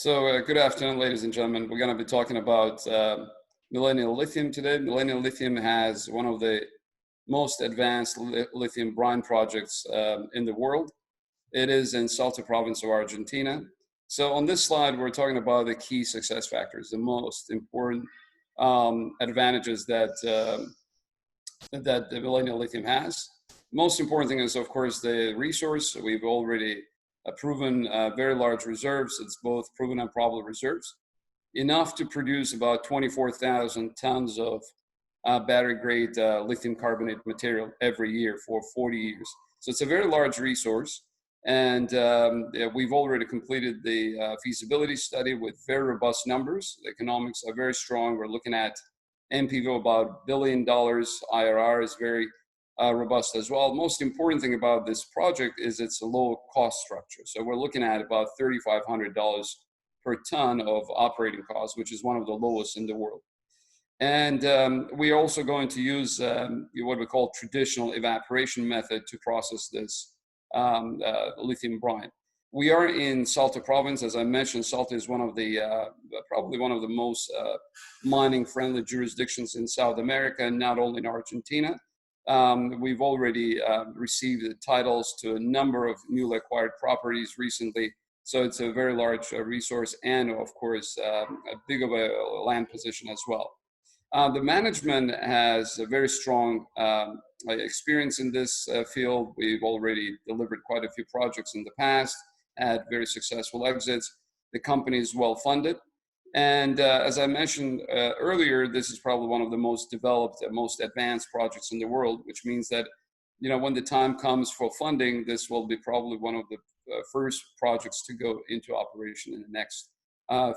Good afternoon, ladies and gentlemen. We're going to be talking about Millennial Lithium today. Millennial Lithium has one of the most advanced lithium brine projects in the world. It is in Salta province of Argentina. So on this slide, we're talking about the key success factors, the most important advantages that the Millennial Lithium has. Most important thing is, of course, the resource. We've already proven very large reserves. It's both proven and probable reserves, enough to produce about 24,000 tons of battery-grade lithium carbonate material every year for 40 years. So it's a very large resource, and we've already completed the feasibility study with very robust numbers. The economics are very strong. We're looking at NPV of about $1 billion. IRR is very robust as well. Most important thing about this project is it's a low cost structure. So we're looking at about $3,500 per ton of operating costs, which is one of the lowest in the world. And we're also going to use what we call traditional evaporation method to process this lithium brine. We are in Salta province. As I mentioned, Salta is one of the probably one of the most mining friendly jurisdictions in South America, not only in Argentina. We've already received the titles to a number of newly acquired properties recently. So it's a very large resource and, of course, a big of a land position as well. The management has a very strong experience in this field. We've already delivered quite a few projects in the past, had very successful exits. The company is well funded. And as I mentioned earlier, this is probably one of the most developed and most advanced projects in the world, which means that, you know, when the time comes for funding, this will be probably one of the first projects to go into operation in the next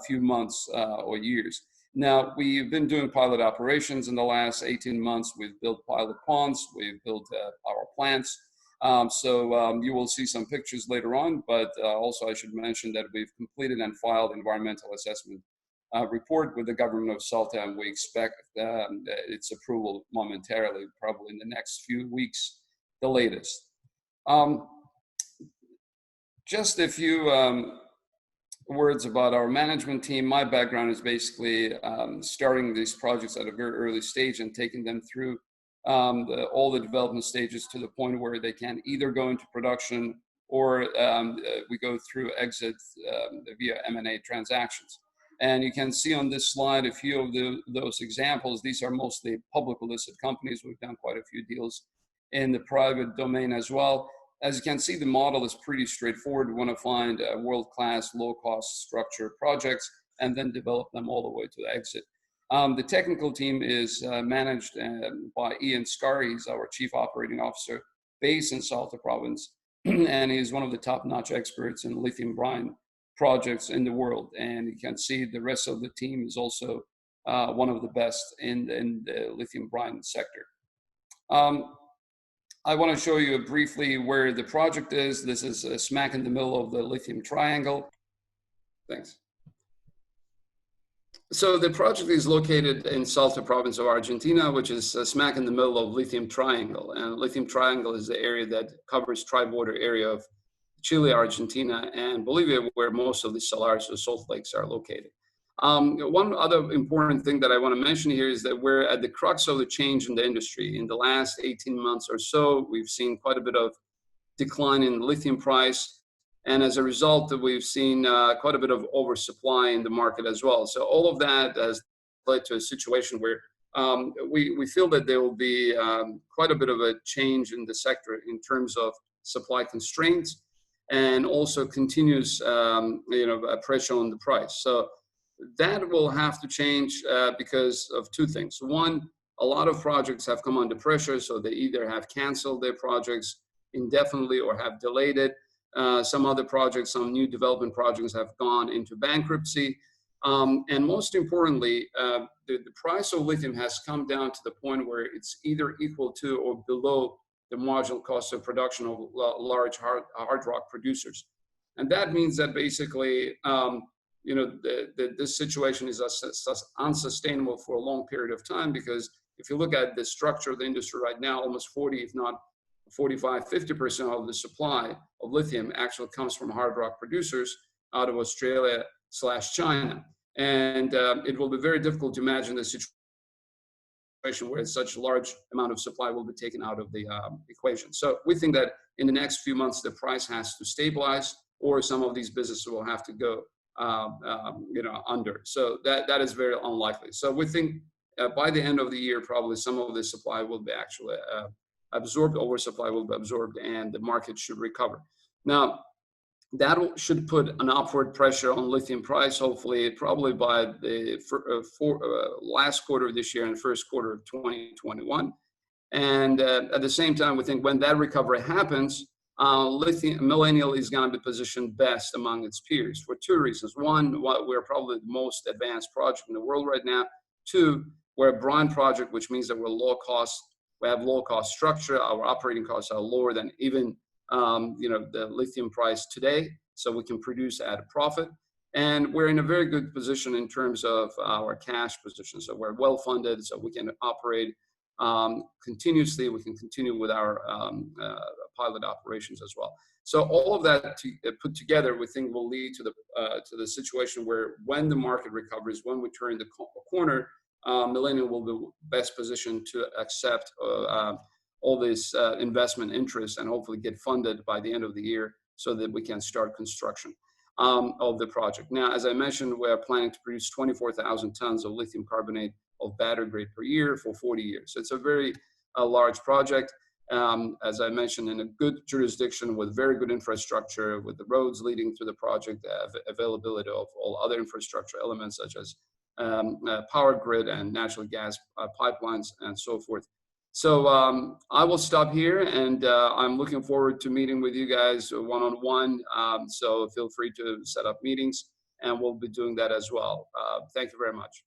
few months or years. Now, we've been doing pilot operations in the last 18 months. We've built pilot ponds, we've built our plants. You will see some pictures later on, but also I should mention that we've completed and filed environmental assessment report with the government of Salta, and we expect its approval momentarily, probably in the next few weeks, the latest. Just a few words about our management team. My background is basically starting these projects at a very early stage and taking them through all the development stages to the point where they can either go into production or we go through exit via M&A transactions. And you can see on this slide a few of those examples. These are mostly publicly listed companies. We've done quite a few deals in the private domain as well. As you can see, the model is pretty straightforward. We want to find world-class, low-cost structure projects and then develop them all the way to the exit. The technical team is managed by Ian Scar. He's our Chief Operating Officer based in Salta province, and he's one of the top-notch experts in lithium brine projects in the world. And you can see the rest of the team is also one of the best in the lithium brine sector. I want to show you briefly where the project is. This is smack in the middle of the Lithium Triangle. Thanks. So the project is located in Salta province of Argentina, which is smack in the middle of Lithium Triangle. And Lithium Triangle is the area that covers tri-border area of Chile, Argentina, and Bolivia, where most of the salars or salt lakes are located. One other important thing that I want to mention here is that we're at the crux of the change in the industry. In the last 18 months or so, we've seen quite a bit of decline in the lithium price. And as a result, we've seen quite a bit of oversupply in the market as well. So all of that has led to a situation where we feel that there will be quite a bit of a change in the sector in terms of supply constraints and also continuous pressure on the price. So that will have to change because of two things. One, a lot of projects have come under pressure, so they either have canceled their projects indefinitely or have delayed it. Some other projects, some new development projects have gone into bankruptcy. And most importantly, the price of lithium has come down to the point where it's either equal to or below the marginal cost of production of large hard rock producers. And that means that basically, this situation is unsustainable for a long period of time, because if you look at the structure of the industry right now, almost 40, if not 45, 50% of the supply of lithium actually comes from hard rock producers out of Australia, China. And it will be very difficult to imagine the situation where such a large amount of supply will be taken out of the equation. So we think that in the next few months, the price has to stabilize, or some of these businesses will have to go under. So that is very unlikely. So we think by the end of the year, probably some of the supply will be actually absorbed, oversupply will be absorbed, and the market should recover. Now, that should put an upward pressure on lithium price, hopefully, probably by the last quarter of this year and first quarter of 2021. And at the same time, we think when that recovery happens, Millennial is going to be positioned best among its peers for two reasons. One, we're probably the most advanced project in the world right now. Two, we're a brine project, which means that we're low cost. We have low cost structure. Our operating costs are lower than even the lithium price today, so we can produce at a profit. And we're in a very good position in terms of our cash position. So we're well funded, so we can operate continuously. We can continue with our pilot operations as well. So all of that put together, we think will lead to the situation where when the market recovers, when we turn the corner, Millennial will be best positioned to accept all this investment interest and hopefully get funded by the end of the year so that we can start construction of the project. Now, as I mentioned, we're planning to produce 24,000 tons of lithium carbonate of battery grade per year for 40 years. So it's a very large project, as I mentioned, in a good jurisdiction with very good infrastructure, with the roads leading to the project, availability of all other infrastructure elements such as power grid and natural gas pipelines and so forth. So I will stop here, and I'm looking forward to meeting with you guys one-on-one. So feel free to set up meetings, and we'll be doing that as well. Thank you very much.